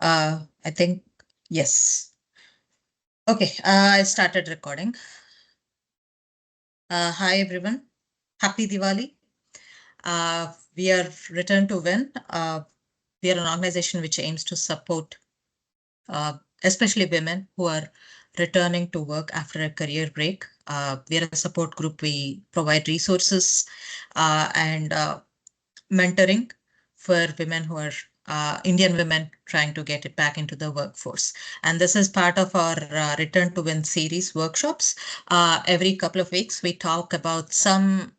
I think, yes. Okay, I started recording. Hi, everyone. Happy Diwali. We are Return to Win. We are an organization which aims to support, especially women who are returning to work after a career break. We are a support group. We provide resources and mentoring for women who are Indian women trying to get it back into the workforce. And this is part of our Return to Win series workshops. Every couple of weeks, we talk about some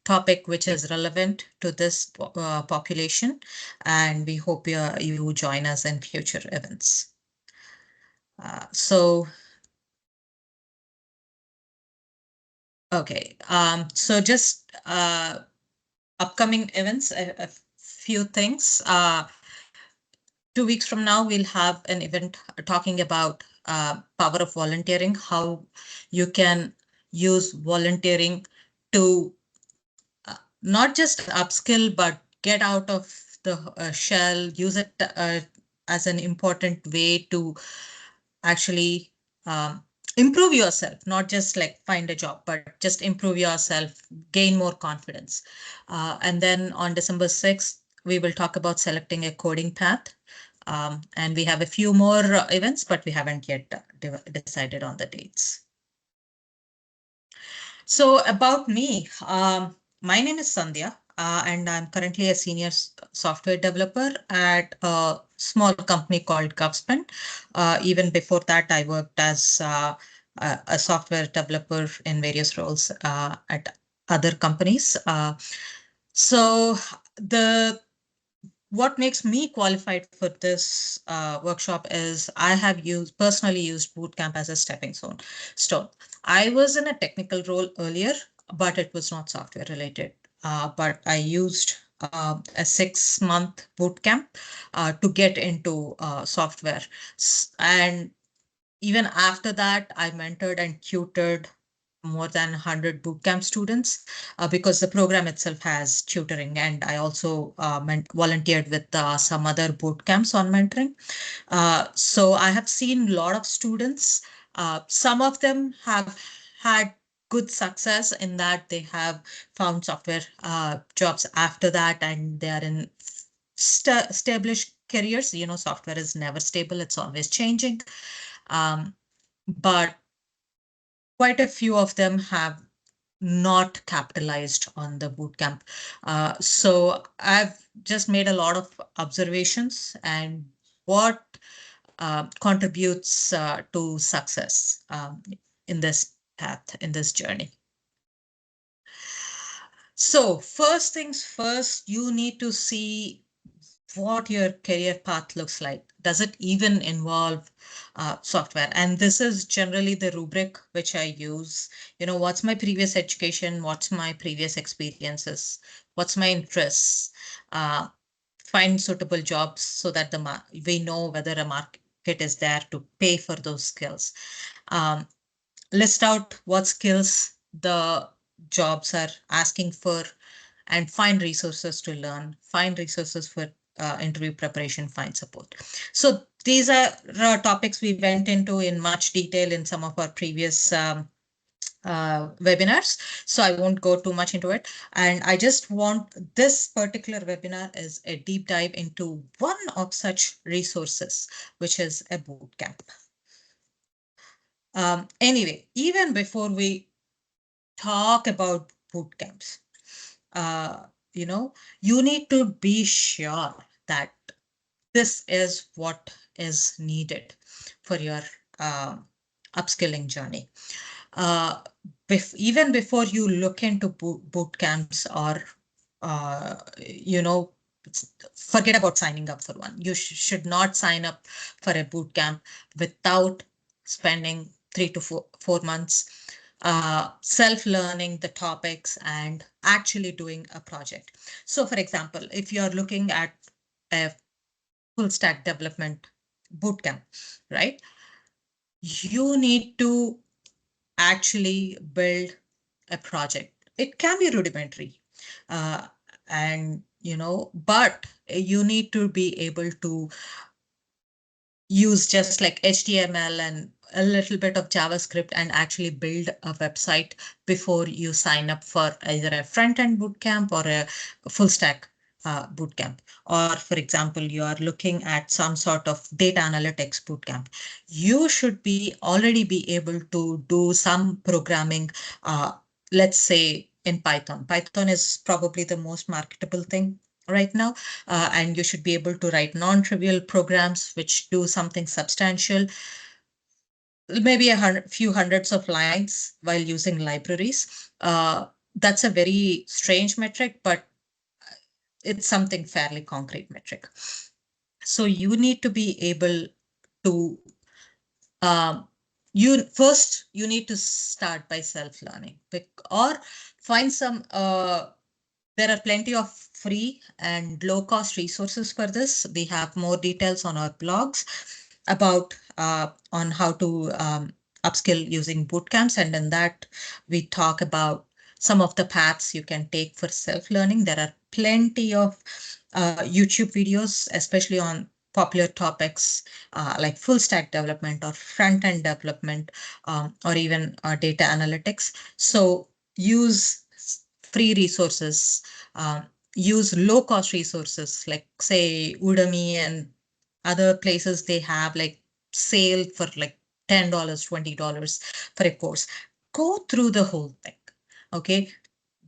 topic which is relevant to this population. And we hope you join us in future events. So, okay. So just upcoming events, a few things. 2 weeks from now, we'll have an event talking about power of volunteering, how you can use volunteering to not just upskill, but get out of the shell, use it as an important way to actually improve yourself, not just like find a job, but just improve yourself, gain more confidence. And then on December 6th, we will talk about selecting a coding path. And we have a few more events, but we haven't yet decided on the dates. So about me, my name is Sandhya, and I'm currently a senior software developer at a small company called GovSpend. Even before that, I worked as a software developer in various roles at other companies. So the what makes me qualified for this workshop is I have personally used Bootcamp as a stepping stone. I was in a technical role earlier, but it was not software related. But I used a 6-month bootcamp to get into software. And even after that, I mentored and tutored more than 100 bootcamp students because the program itself has tutoring. And I also volunteered with some other bootcamps on mentoring. So I have seen a lot of students. Some of them have had good success in that they have found software jobs after that, and they are in established careers. You know, software is never stable, it's always changing. But quite a few of them have not capitalized on the bootcamp. So I've just made a lot of observations and what contributes to success in this path, in this journey. So first things first, you need to see what your career path looks like. Does it even involve software? And this is generally the rubric which I use. You know, what's my previous education? What's my previous experiences? What's my interests? Find suitable jobs so that we know whether a market is there to pay for those skills. Um, List out what skills the jobs are asking for and find resources to learn, find resources for interview preparation, find support. So these are topics we went into in much detail in some of our previous webinars. So I won't go too much into it. And I just want this particular webinar is a deep dive into one of such resources, which is a bootcamp. Anyway, even before we talk about boot camps, uh, you need to be sure that this is what is needed for your upskilling journey. Uh, Even before you look into boot camps or, you know, forget about signing up for one. You should not sign up for a boot camp without spending 3 to 4 months self-learning the topics and actually doing a project. So for example, if you're looking at a full stack development bootcamp, right? You need to actually build a project. It can be rudimentary, uh, but you need to be able to use just like HTML and a little bit of JavaScript and actually build a website before you sign up for either a front-end bootcamp or a full stack bootcamp. Or for example, you are looking at some sort of data analytics bootcamp. You should be already be able to do some programming, let's say in Python. Python is probably the most marketable thing right now, and you should be able to write non-trivial programs which do something substantial, maybe few hundreds of lines while using libraries. That's a very strange metric, but it's something fairly concrete metric. So you need to be able to um, you need to start by self-learning, or find some there are plenty of free and low cost resources for this. We have more details on our blogs about on how to upskill using bootcamps. And in that, we talk about some of the paths you can take for self-learning. There are plenty of YouTube videos, especially on popular topics like full stack development or front end development, or even data analytics. So use free resources, um, use low cost resources like say Udemy and other places. They have like sale for like $10, $20 for a course. Go through the whole thing. Okay.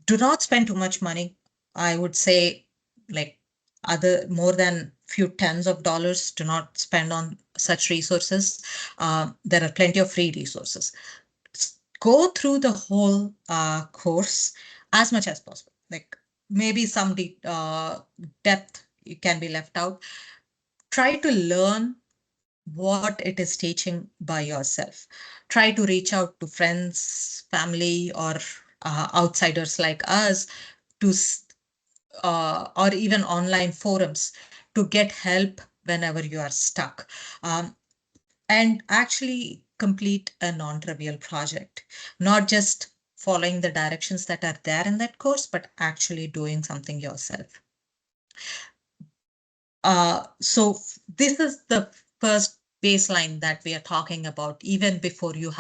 Do not spend too much money. I would say like other more than few tens of dollars. Do not spend on such resources. There are plenty of free resources. Go through the whole course as much as possible. Like maybe some depth can be left out. Try to learn what it is teaching by yourself. Try to reach out to friends, family, or outsiders like us to or even online forums to get help whenever you are stuck. And actually complete a non-trivial project, not just following the directions that are there in that course, but actually doing something yourself. So this is the first baseline that we are talking about, even before you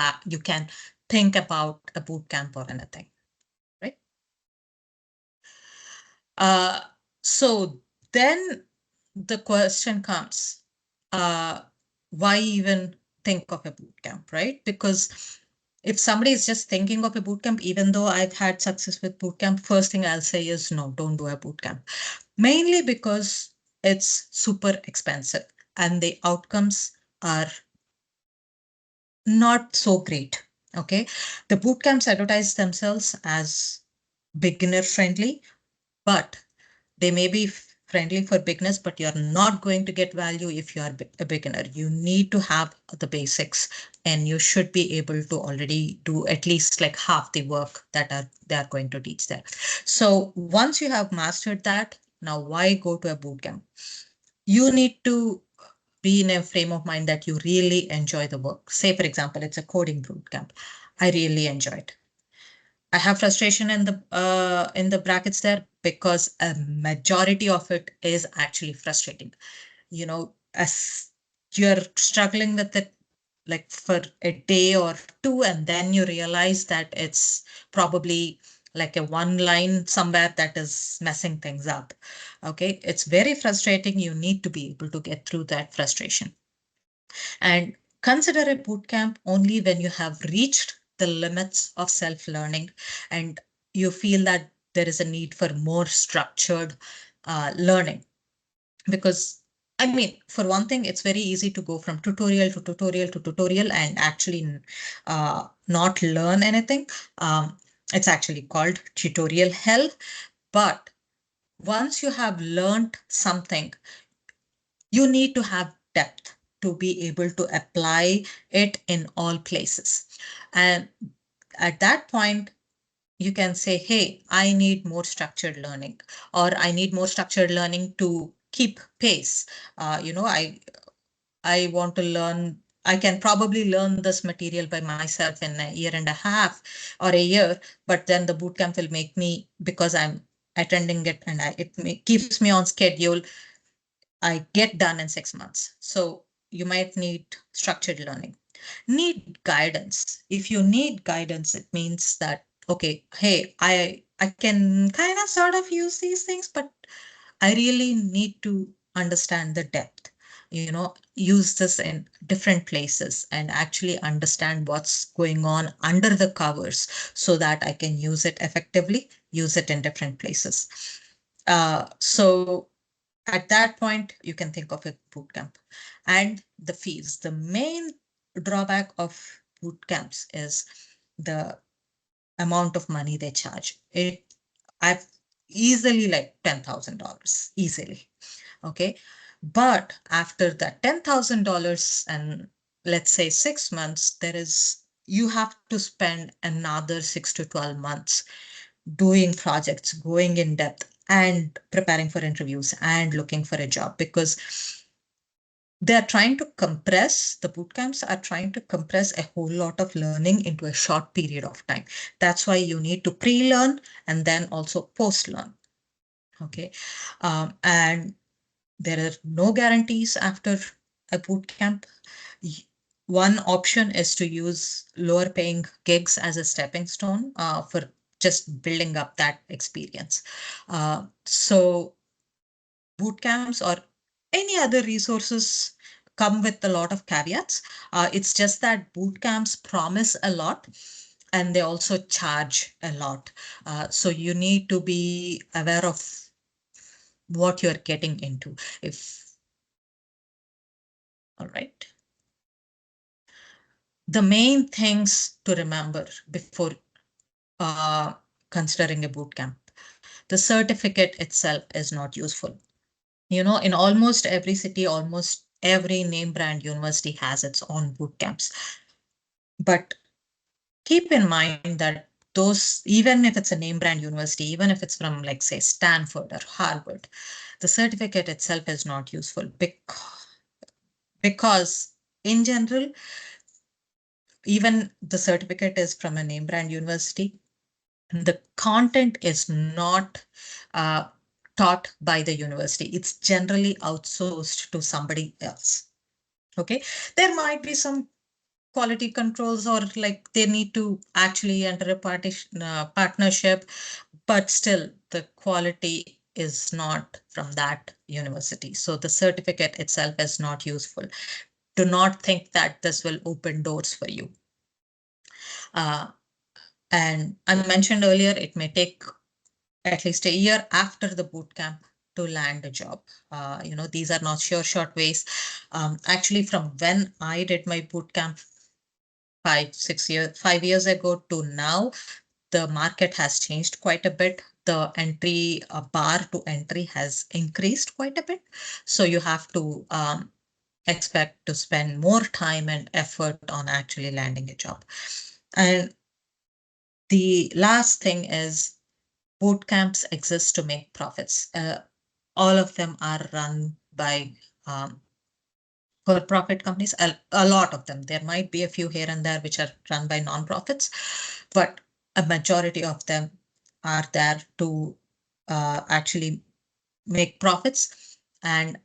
can think about a boot camp or anything, right? Uh, so then the question comes, uh, why even think of a boot camp, right? Because if somebody is just thinking of a boot camp, even though I've had success with boot camp, first thing I'll say is no, don't do a boot camp. Mainly because it's super expensive and the outcomes are not so great. Okay. The boot camps advertise themselves as beginner friendly, but they may be friendly for beginners, but you're not going to get value if you are a beginner. You need to have the basics, and you should be able to already do at least like half the work that they are going to teach there. So once you have mastered that, now why go to a bootcamp? You need to be in a frame of mind that you really enjoy the work. Say, for example, it's a coding bootcamp. I really enjoy it. I have frustration in the brackets there because a majority of it is actually frustrating. You know, as you're struggling with it like for a day or two, and then you realize that it's probably like a one line somewhere that is messing things up. Okay, it's very frustrating. You need to be able to get through that frustration. And consider a bootcamp only when you have reached the limits of self-learning and you feel that there is a need for more structured learning. Because I mean, for one thing, it's very easy to go from tutorial to tutorial to tutorial and actually not learn anything. It's actually called tutorial hell. But once you have learned something, you need to have depth to be able to apply it in all places. And at that point, you can say, hey, I need more structured learning, or I need more structured learning to keep pace. I want to learn. I can probably learn this material by myself in a year and a half or a year, but then the bootcamp will make me, because I'm attending it and keeps me on schedule, I get done in 6 months. So you might need structured learning. Need guidance. If you need guidance, it means that, okay, hey, I can kind of sort of use these things, but I really need to understand the depth, use this in different places and actually understand what's going on under the covers so that I can use it effectively, use it in different places. So at that point, you can think of a bootcamp. And the fees. The main drawback of bootcamps is the amount of money they charge. I've easily like $10,000, easily. Okay. But after that $10,000 and let's say 6 months, you have to spend another 6 to 12 months doing projects, going in depth and preparing for interviews and looking for a job, because the boot camps are trying to compress a whole lot of learning into a short period of time. That's why you need to pre-learn and then also post-learn. Okay. And there are no guarantees after a boot camp. One option is to use lower paying gigs as a stepping stone for just building up that experience. So boot camps or any other resources come with a lot of caveats. It's just that boot camps promise a lot and they also charge a lot. So you need to be aware of what you're getting into. All right. The main things to remember before uh, considering a boot camp. The certificate itself is not useful. In almost every city, almost every name brand university has its own boot camps. But keep in mind that those, even if it's a name brand university, even if it's from, like, say, Stanford or Harvard, the certificate itself is not useful because in general, even the certificate is from a name brand university, the content is not uh, taught by the university. It's generally outsourced to somebody else. Okay. There might be some quality controls, or like they need to actually enter a partnership, but still the quality is not from that university. So the certificate itself is not useful. Do not think that this will open doors for you. And I mentioned earlier, it may take at least a year after the boot camp to land a job. These are not sure short ways. Actually, from when I did my boot camp 5 years ago to now, the market has changed quite a bit. The entry bar to entry has increased quite a bit. So you have to expect to spend more time and effort on actually landing a job. And the last thing is, boot camps exist to make profits. All of them are run by for-profit companies, a lot of them. There might be a few here and there which are run by nonprofits, but a majority of them are there to actually make profits. And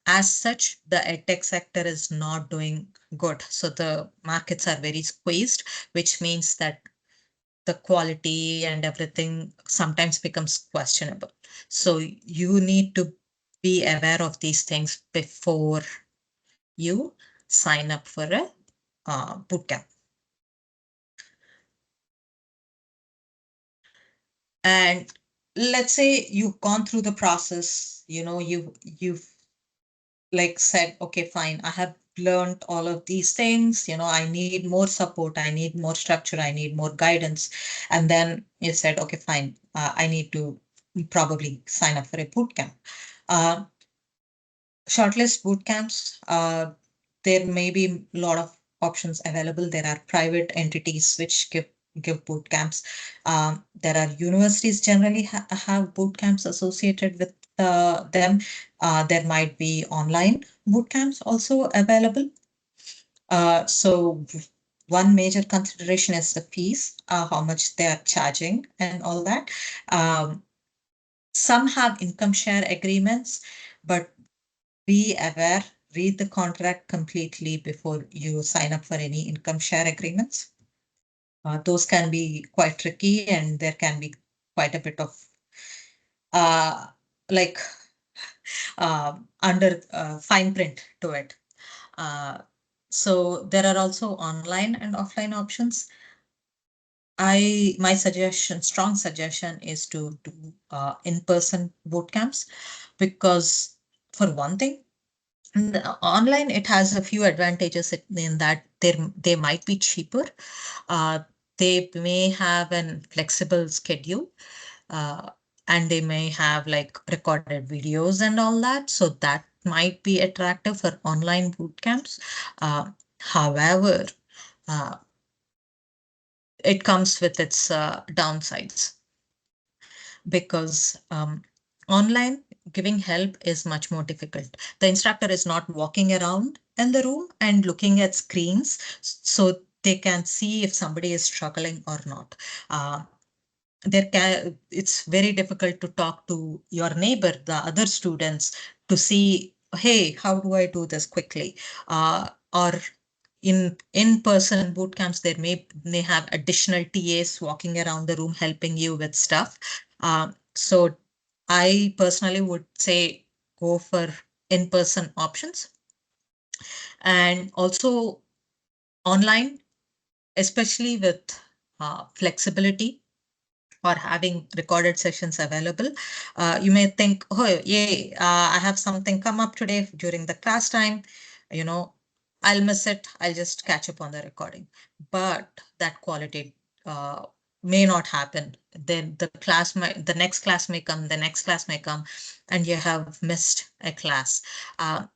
as such, the edtech sector is not doing good. So the markets are very squeezed, which means that the quality and everything sometimes becomes questionable. So you need to be aware of these things before you sign up for a bootcamp. And let's say you've gone through the process, you've like said, okay, fine, I have learned all of these things, I need more support, I need more structure, I need more guidance. And then you said, okay, fine, I need to probably sign up for a bootcamp. Uh, Shortlist bootcamps, there may be a lot of options available. There are private entities which give boot camps. There are universities generally have boot camps associated with them. There might be online boot camps also available. So one major consideration is the fees, how much they are charging and all that. Some have income share agreements, but be aware read the contract completely before you sign up for any income share agreements. Those can be quite tricky, and there can be quite a bit of uh, like under fine print to it. Uh, so there are also online and offline options. My strong suggestion is to do in-person boot camps, because for one thing, online it has a few advantages in that they might be cheaper. Uh, they may have an flexible schedule, uh, and they may have like recorded videos and all that. So that might be attractive for online boot camps. However, uh, it comes with its downsides, because online giving help is much more difficult. The instructor is not walking around in the room and looking at screens, so they can see if somebody is struggling or not. Uh, it's very difficult to talk to your neighbor, the other students, to see, hey, how do I do this quickly? Or in-person boot camps, they have additional TAs walking around the room helping you with stuff. So I personally would say go for in-person options, and also online, especially with flexibility or having recorded sessions available. You may think, oh, yay, I have something come up today during the class time. You know, I'll miss it. I'll just catch up on the recording. But that quality uh, may not happen. Then the next class may come, the next class may come, and you have missed a class. Uh,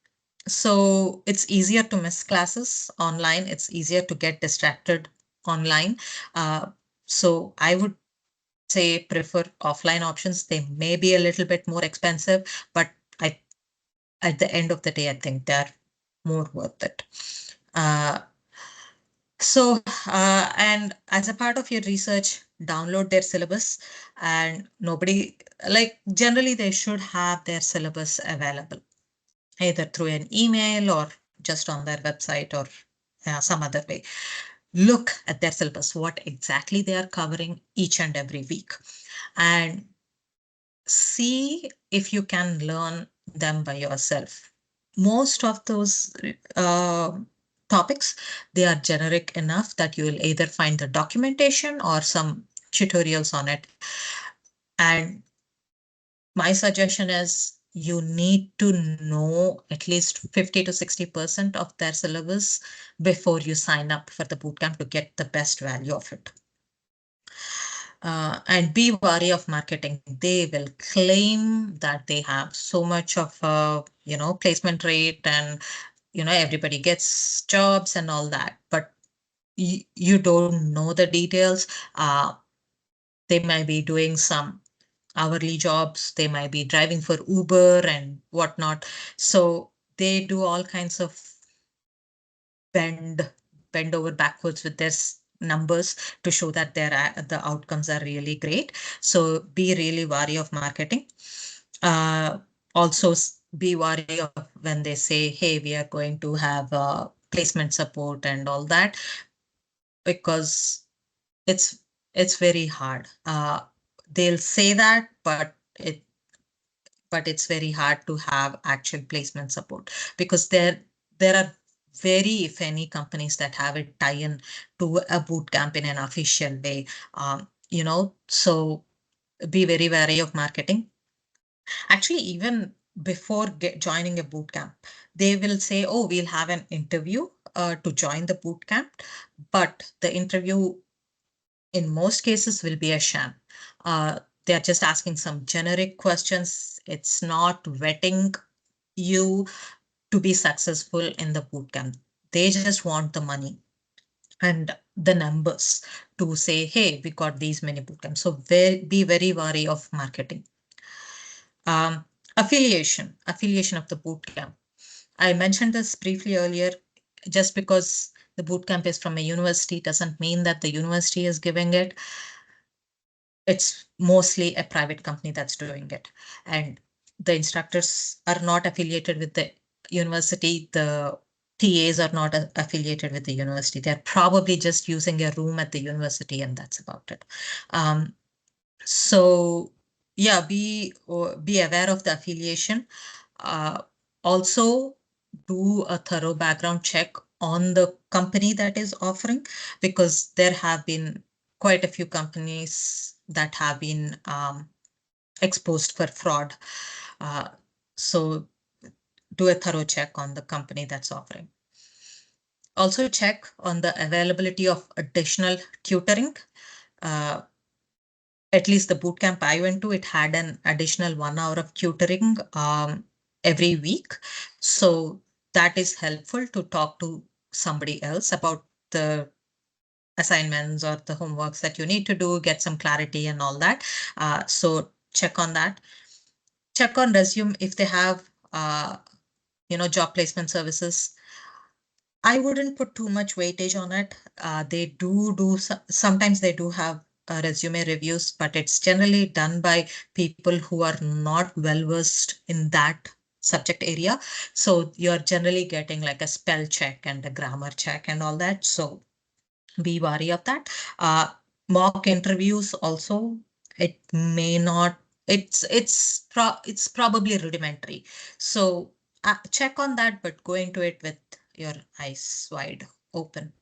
so it's easier to miss classes online. It's easier to get distracted online. Uh, so I would say prefer offline options. They may be a little bit more expensive, but I, at the end of the day, I think they're more worth it. Uh, and as a part of your research, download their syllabus, and generally they should have their syllabus available either through an email or just on their website, or some other way. Look at their syllabus, what exactly they are covering each and every week, and see if you can learn them by yourself. Most of those topics, they are generic enough that you will either find the documentation or some tutorials on it. And my suggestion is you need to know at least 50 to 60% of their syllabus before you sign up for the bootcamp to get the best value of it. And be wary of marketing. They will claim that they have so much of placement rate, and everybody gets jobs and all that, but you don't know the details. They might be doing some hourly jobs, they might be driving for Uber and whatnot. So they do all kinds of bend bend over backwards with their numbers to show that the outcomes are really great. So be really wary of marketing. Also be wary of when they say, hey, we are going to have placement support and all that, because it's it's very hard. They'll say that, but it's very hard to have actual placement support, because there are very, if any, companies that have it tie in to a boot camp in an official way. So be very wary of marketing. Actually, even before joining a boot camp, they will say, oh, we'll have an interview to join the boot camp, but the interview in most cases will be a sham. They're just asking some generic questions. It's not vetting you to be successful in the bootcamp. They just want the money and the numbers to say, hey, we got these many bootcamps. So be very wary of marketing. Um, affiliation of the bootcamp. I mentioned this briefly earlier. Just because the bootcamp is from a university doesn't mean that the university is giving it. It's mostly a private company that's doing it, and the instructors are not affiliated with the university, the TAs are not affiliated with the university. They're probably just using a room at the university, and that's about it. So yeah, be aware of the affiliation. Uh, Also do a thorough background check on the company that is offering, because there have been quite a few companies that have been exposed for fraud. Uh, so do a thorough check on the company that's offering. Also check on the availability of additional tutoring. Uh, at least the bootcamp I went to, it had an additional 1 hour of tutoring every week. So that is helpful to talk to somebody else about the assignments or the homeworks that you need to do, get some clarity and all that. So check on that. Check on resume if they have, job placement services. I wouldn't put too much weightage on it. They sometimes they do have resume reviews, but it's generally done by people who are not well versed in that subject area. So you're generally getting like a spell check and a grammar check and all that. So be wary of that. Uh, Mock interviews also, it may not, it's probably rudimentary. So check on that, but go into it with your eyes wide open.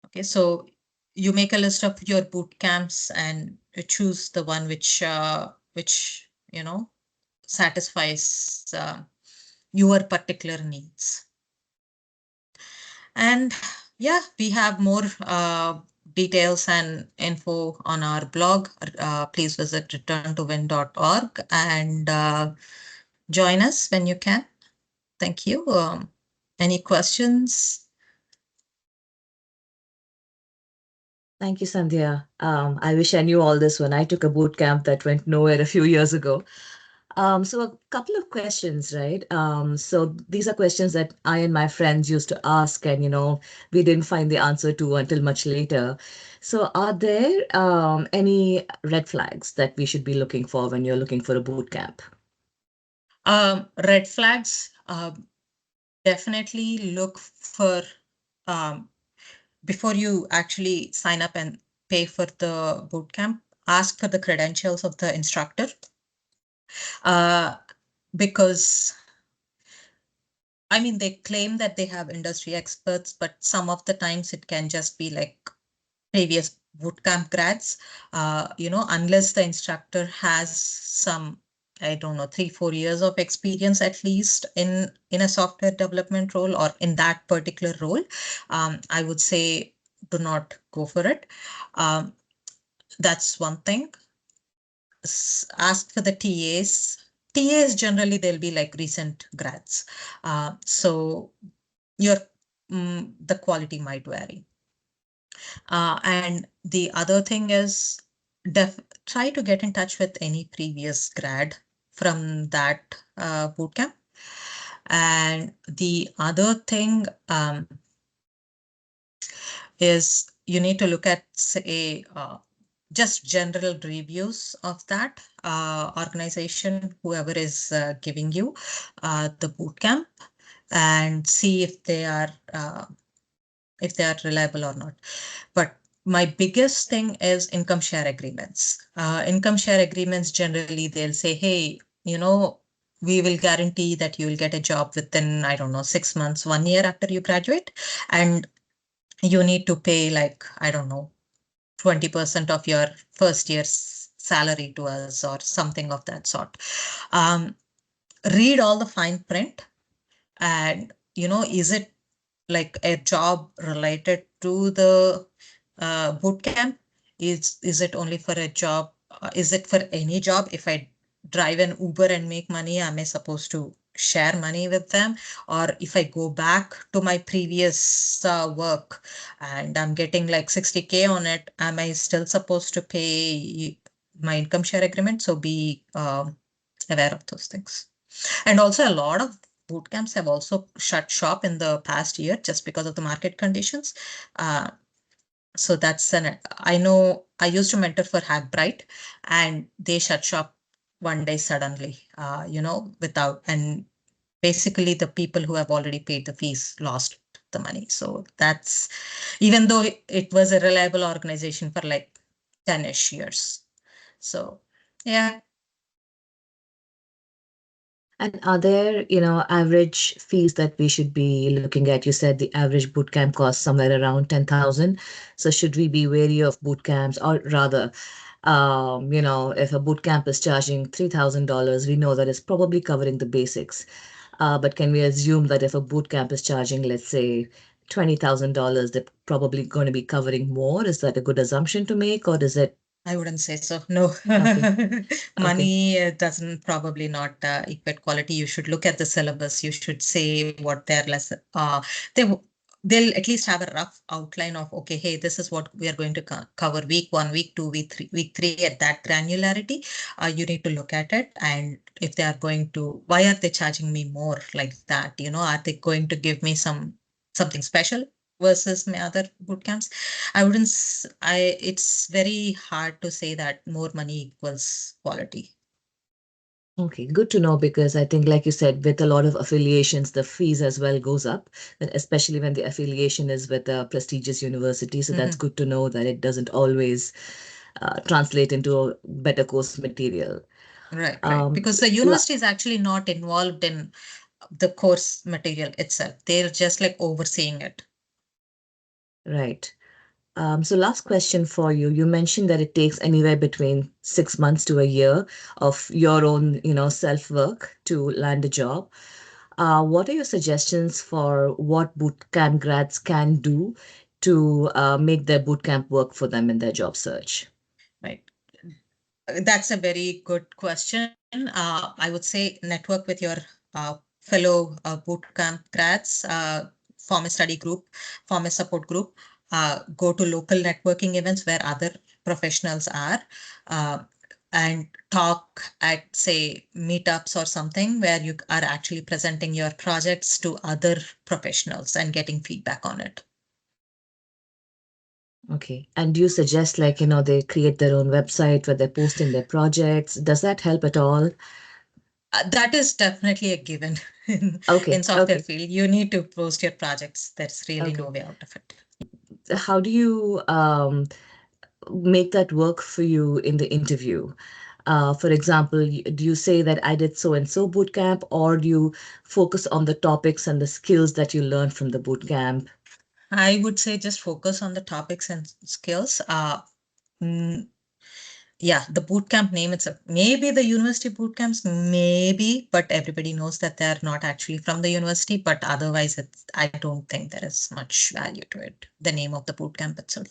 Okay, so you make a list of your boot camps and choose the one which satisfies your particular needs. And yeah, we have more details and info on our blog. Please visit returntowin.org and join us when you can. Thank you. Any questions? Thank you, Sandhya. I wish I knew all this when I took a boot camp that went nowhere a few years ago. So a couple of questions, right? So these are questions that I and my friends used to ask, and we didn't find the answer to until much later. So are there any red flags that we should be looking for when you're looking for a boot camp? Red flags. Definitely look for, um, before you actually sign up and pay for the bootcamp, ask for the credentials of the instructor. Because I mean, they claim that they have industry experts, but some of the times it can just be like previous bootcamp grads. Unless the instructor has some, I don't know, 3-4 years of experience at least in a software development role or in that particular role, I would say do not go for it. That's one thing. Ask for the TAs. TAs generally they'll be like recent grads. So your the quality might vary. And the other thing is try to get in touch with any previous grad from that bootcamp. And the other thing is you need to look at, say, just general reviews of that organization, whoever is giving you the bootcamp, and see if they are reliable or not. But my biggest thing is income share agreements. Income share agreements, generally, they'll say, hey, we will guarantee that you will get a job within, I don't know, 6 months, 1 year after you graduate. And you need to pay like, I don't know, 20% of your first year's salary to us or something of that sort. Um, Read all the fine print, and is it like a job related to the boot camp? Is it only for a job? Is it for any job? If I drive an Uber and make money, am I supposed to share money with them? Or if I go back to my previous work and I'm getting like 60K on it, am I still supposed to pay my income share agreement? So be aware of those things. And also, a lot of boot camps have also shut shop in the past year just because of the market conditions. So that's I know I used to mentor for Hackbright, and they shut shop one day suddenly, without, and basically the people who have already paid the fees lost the money. So that's, even though it was a reliable organization for like 10-ish years. So yeah. And are there, average fees that we should be looking at? You said the average bootcamp costs somewhere around 10,000. So should we be wary of bootcamps, or rather, if a bootcamp is charging $3,000, we know that it's probably covering the basics. But can we assume that if a bootcamp is charging, let's say, $20,000, they're probably going to be covering more? Is that a good assumption to make, or is it I wouldn't say so. No. okay? Okay. Money doesn't probably not equate quality. You should look at the syllabus. You should say what their lesson. They w- they'll at least have a rough outline of, okay, hey, this is what we are going to cover week 1, week 2, week 3 at that granularity. You need to look at it, and if they are going to, why are they charging me more like that? Are they going to give me something special versus my other boot camps? I wouldn't, it's very hard to say that more money equals quality. Okay, good to know, because I think, like you said, with a lot of affiliations, the fees as well goes up, and especially when the affiliation is with a prestigious university. So that's Mhm. good to know that it doesn't always translate into a better course material. Right. Um, Because the la- university is actually not involved in the course material itself. They're just like overseeing it. right. So last question for you. You mentioned that it takes anywhere between 6 months to a year of your own, self-work to land a job. What are your suggestions for what bootcamp grads can do to make their bootcamp work for them in their job search? Right. That's a very good question. I would say network with your fellow bootcamp grads, form a study group, form a support group, go to local networking events where other professionals are, uh, and talk at, say, meetups or something where you are actually presenting your projects to other professionals and getting feedback on it. Okay. And do you suggest, like, they create their own website where they're posting their projects? Does that help at all? That is definitely a given in Okay. software Okay. field. You need to post your projects. There's really no Okay. way out of it. How do you make that work for you in the interview? For example, do you say that I did so and so boot camp, or do you focus on the topics and the skills that you learned from the boot camp? I would say just focus on the topics and skills. Mm, yeah, the bootcamp name, it's maybe the university bootcamps, maybe, but everybody knows that they're not actually from the university. But otherwise, I don't think there is much value to it, the name of the bootcamp itself.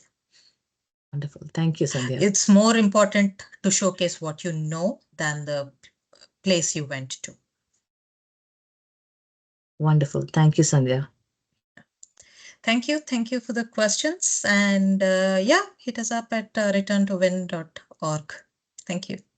Wonderful. Thank you, Sandhya. It's more important to showcase what you know than the place you went to. Wonderful. Thank you, Sandhya. Thank you. Thank you for the questions. And yeah, hit us up at returntowin.org. Thank you.